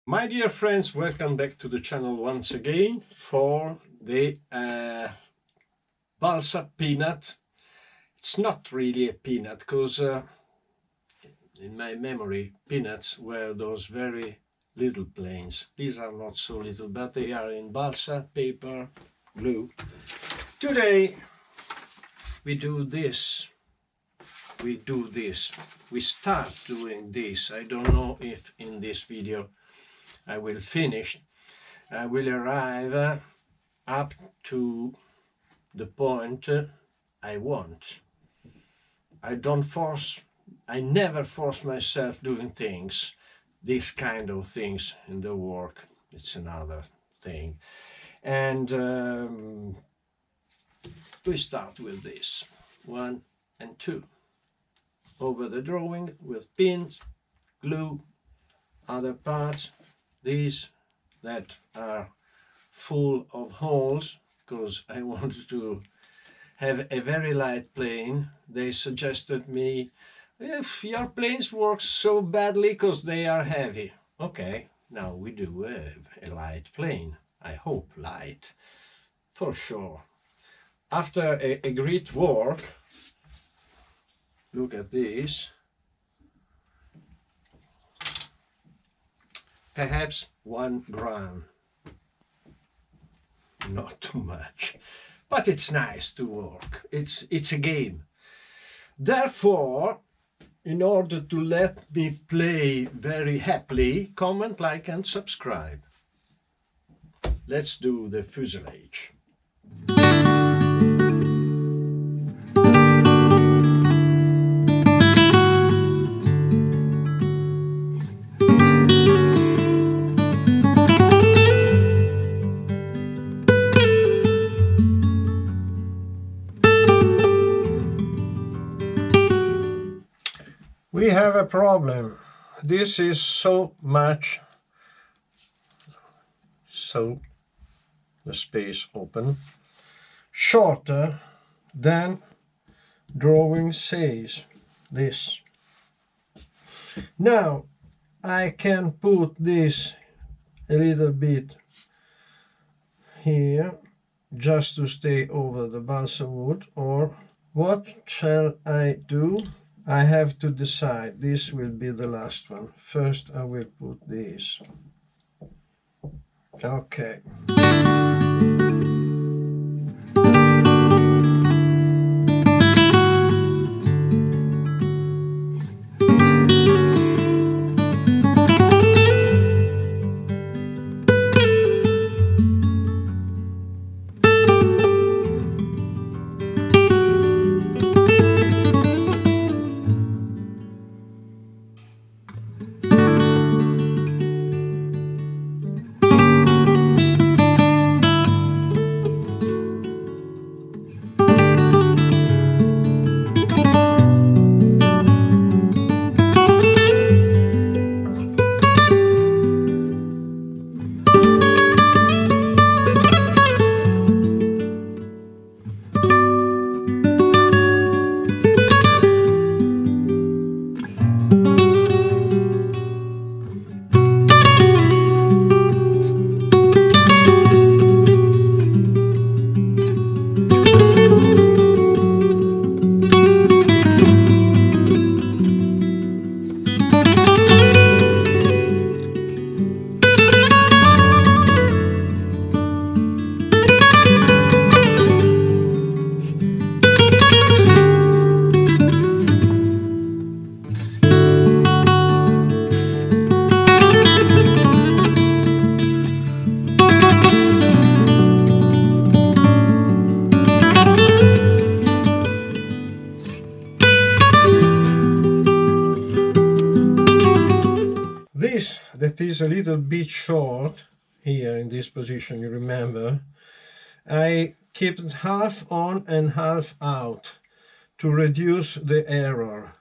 My dear friends, welcome back to the channel once again for the balsa peanut. It's not really a peanut because in my memory peanuts were those very little planes. These are not so little, but they are in balsa, paper, glue. Today we do this. We start doing this. I don't know if in this video I will finish. I will arrive up to the point I want. I never force myself doing things, these kind of things in the work. It's another thing. And we start with this, 1 and 2. Over the drawing with pins, glue, other parts, these that are full of holes, because I wanted to have a very light plane. They suggested me, if your planes work so badly because they are heavy. Okay, now we do a light plane. I hope light, for sure. After a great work, look at this. Perhaps 1 gram. Not too much. But it's nice to work. It's a game. Therefore, in order to let me play very happily, comment, like and subscribe. Let's do the fuselage. We have a problem. This is so much, so the space open, shorter than drawing says. This. Now I can put this a little bit here just to stay over the balsa wood, or what shall I do? I have to decide. This will be the last one. First I will put this. Okay. This that is a little bit short here in this position, you remember, I keep it half on and half out to reduce the error.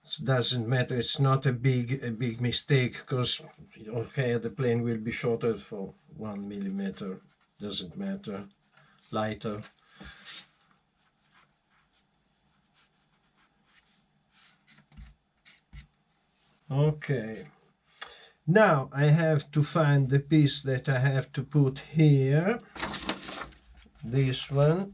It doesn't matter, it's not a big mistake, because okay, the plane will be shorter for 1 millimeter, doesn't matter, lighter. Okay, Now I have to find the piece that I have to put here, this one,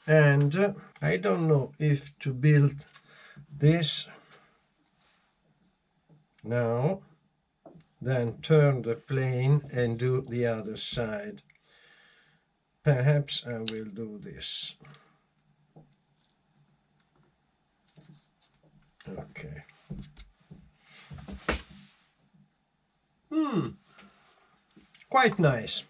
and I don't know if to build this now, then turn the plane and do the other side. Perhaps I will do this. Okay. Quite nice.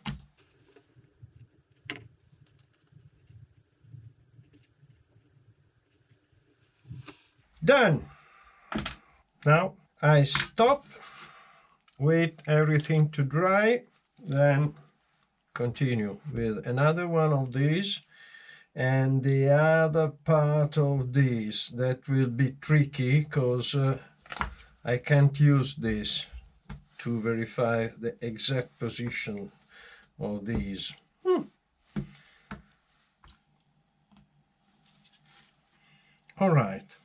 Done. Now I stop, wait everything to dry, then continue with another one of these and the other part of this. That will be tricky because I can't use this to verify the exact position of these. All right,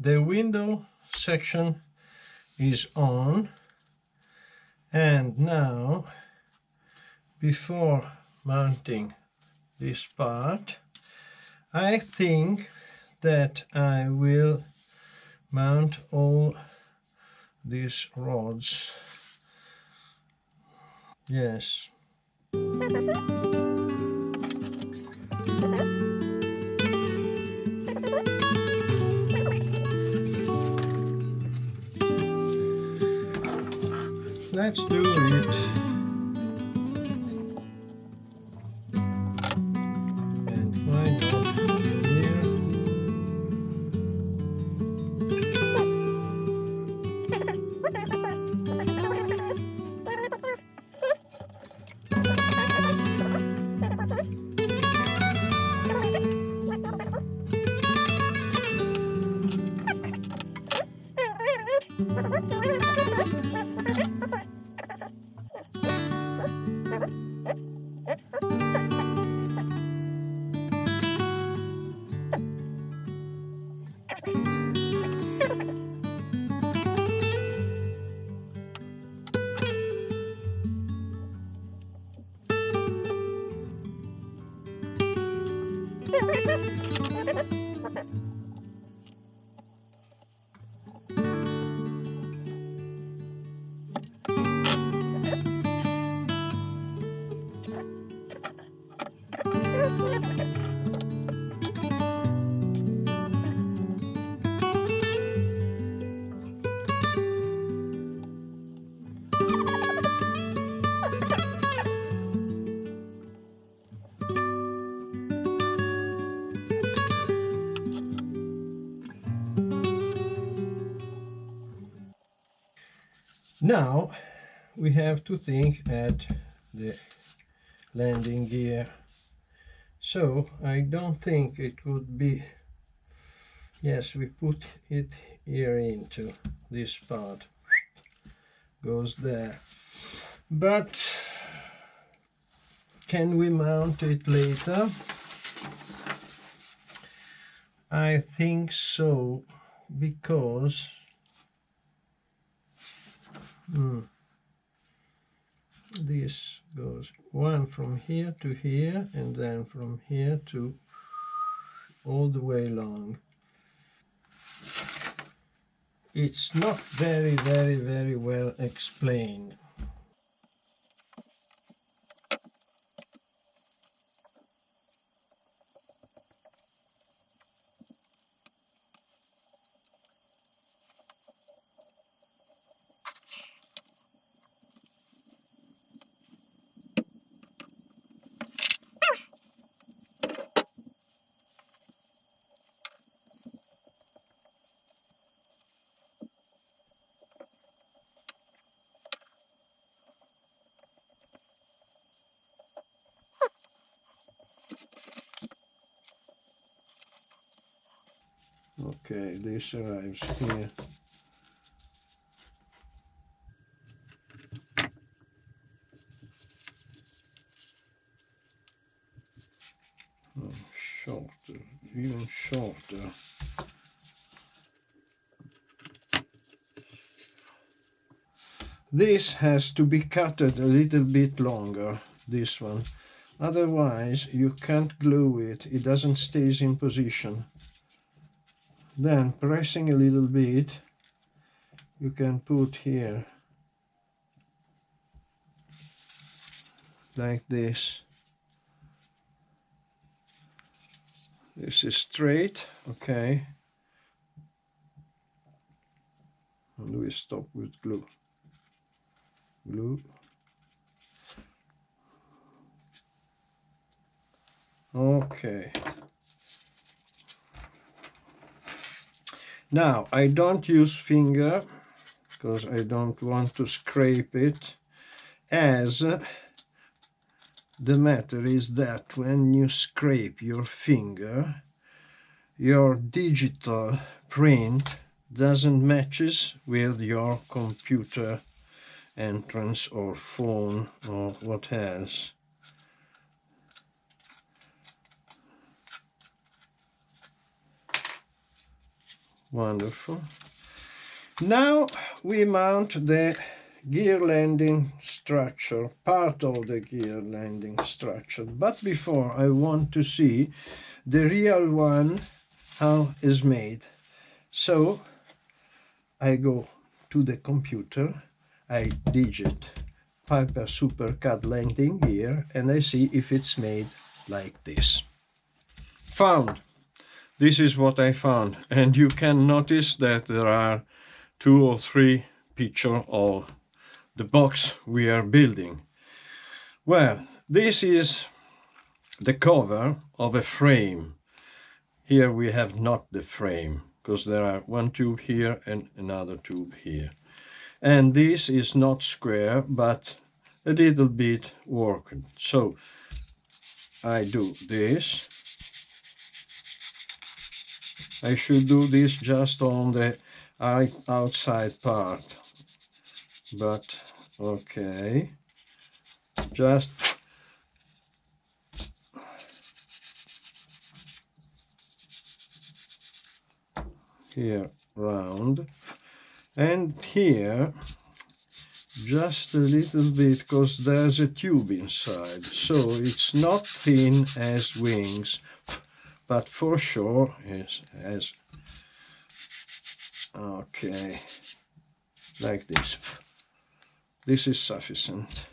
the window section is on, and now before mounting this part, I think that I will mount all these rods. Yes. Let's do it. And why not here? Now we have to think at the landing gear. So I don't think it would be, yes, we put it here into this part, goes there. But can we mount it later? I think so, because this goes one from here to here, and then from here to all the way along. It's not very well explained. Okay, this arrives here. Oh, shorter, even shorter. This has to be cutted a little bit longer, this one. Otherwise you can't glue it, it doesn't stay in position. Then pressing a little bit, you can put here like this. This is straight, okay. And we stop with glue. Glue. Okay. Now I don't use finger because I don't want to scrape it, as the matter is that when you scrape your finger, your digital print doesn't matches with your computer entrance or phone or what else. Wonderful. Now we mount the gear landing structure, part of the gear landing structure. But before, I want to see the real one, how is made. So I go to the computer, I digit Piper Supercut landing gear, and I see if it's made like this. Found. This is what I found, and you can notice that there are 2 or 3 pictures of the box we are building. Well, this is the cover of a frame. Here we have not the frame, because there are 1 tube here and another tube here. And this is not square, but a little bit worked. So I do this. I should do this just on the outside part, but okay, just here round, and here just a little bit, because there's a tube inside, so it's not thin as wings, but for sure is as okay, like this. This is sufficient.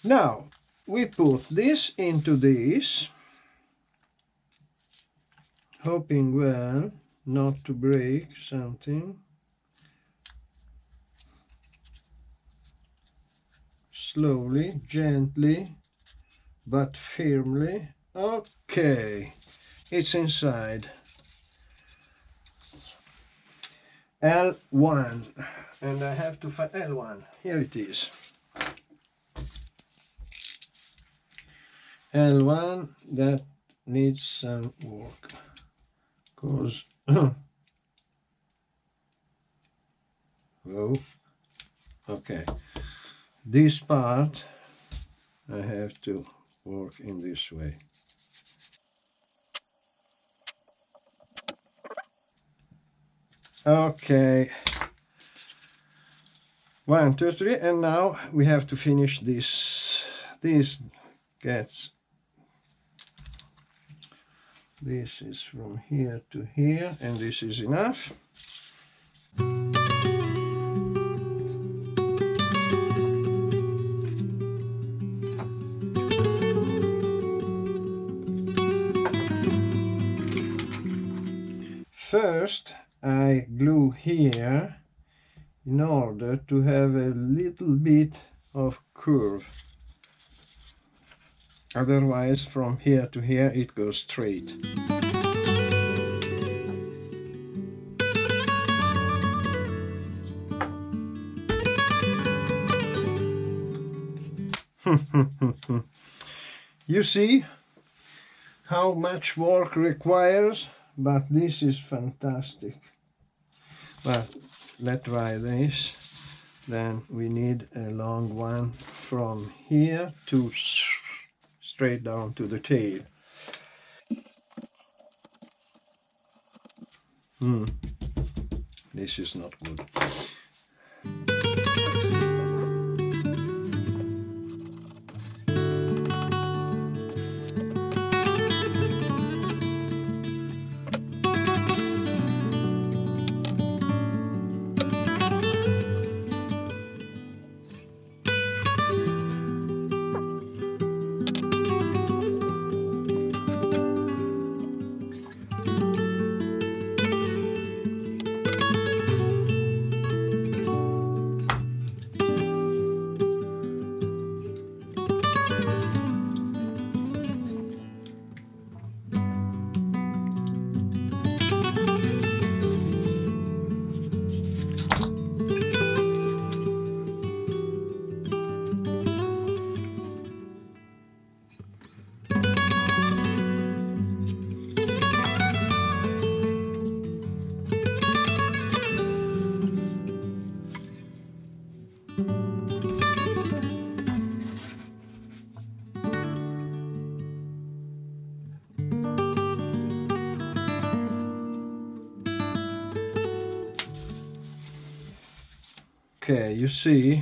Now we put this into this, hoping well not to break something. Slowly, gently, but firmly. Okay, it's inside. L1, and I have to find L1. Here it is. L1 that needs some work, because oh, okay, this part I have to work in this way. Okay, 1, 2, 3, and now we have to finish this. This gets, this is from here to here, and this is enough. First I glue here in order to have a little bit of curve. Otherwise, from here to here it goes straight. You see how much work requires, but this is fantastic. But let's try this. Then we need a long one from here to straight down to the tail. This is not good. Okay, you see,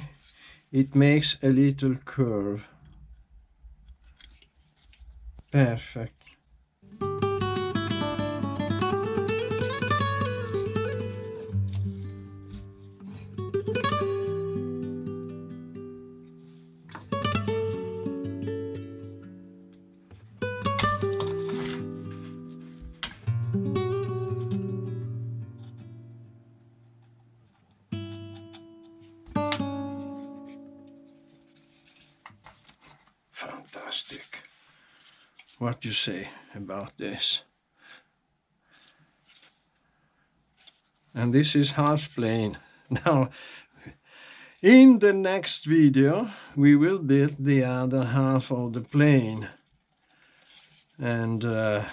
it makes a little curve. Perfect. Fantastic. What do you say about this? And this is half plane. Now, in the next video, we will build the other half of the plane. And it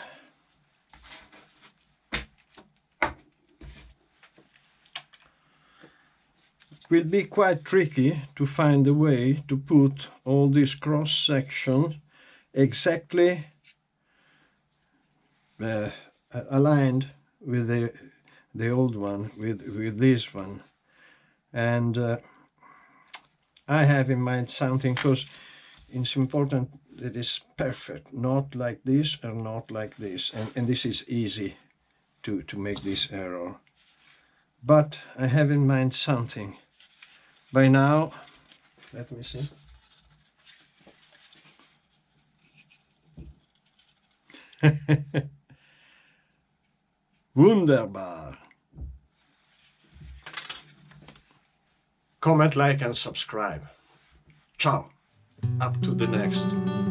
will be quite tricky to find a way to put all this cross section exactly aligned with the old one, with this one. And I have in mind something, because it's important that it's perfect, not like this or not like this, and this is easy to make this error. But I have in mind something. By now, let me see. Wunderbar. Comment, like and subscribe. Ciao. Up to the next.